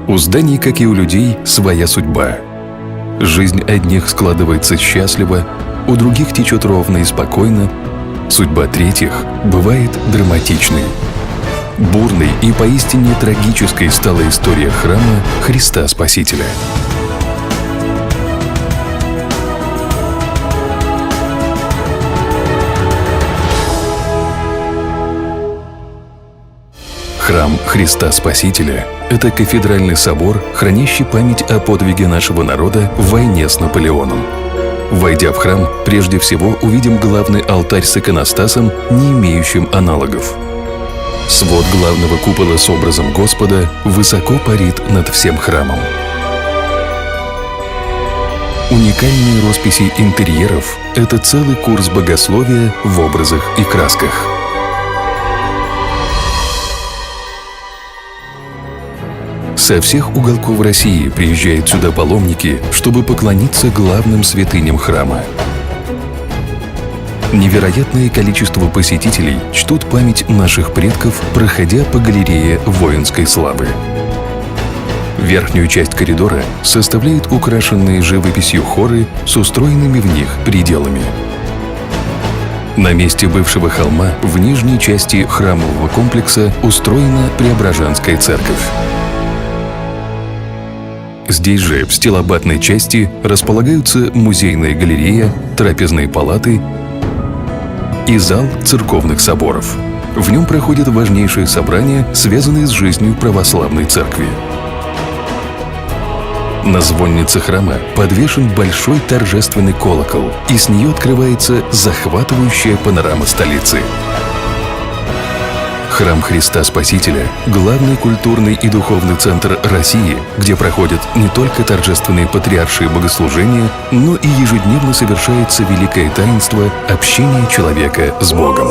У зданий, как и у людей, своя судьба. Жизнь одних складывается счастливо, у других течет ровно и спокойно. Судьба третьих бывает драматичной. Бурной и поистине трагической стала история храма Христа Спасителя. Храм Христа Спасителя – это кафедральный собор, хранящий память о подвиге нашего народа в войне с Наполеоном. Войдя в храм, прежде всего увидим главный алтарь с иконостасом, не имеющим аналогов. Свод главного купола с образом Господа высоко парит над всем храмом. Уникальные росписи интерьеров – это целый курс богословия в образах и красках. Со всех уголков России приезжают сюда паломники, чтобы поклониться главным святыням храма. Невероятное количество посетителей чтут память наших предков, проходя по галерее воинской славы. Верхнюю часть коридора составляют украшенные живописью хоры с устроенными в них пределами. На месте бывшего холма в нижней части храмового комплекса устроена Преображенская церковь. Здесь же, в стилобатной части, располагаются музейная галерея, трапезные палаты и зал церковных соборов. В нем проходят важнейшие собрания, связанные с жизнью православной церкви. На звоннице храма подвешен большой торжественный колокол, и с нее открывается захватывающая панорама столицы. Храм Христа Спасителя – главный культурный и духовный центр России, где проходят не только торжественные патриаршие богослужения, но и ежедневно совершается великое таинство общения человека с Богом.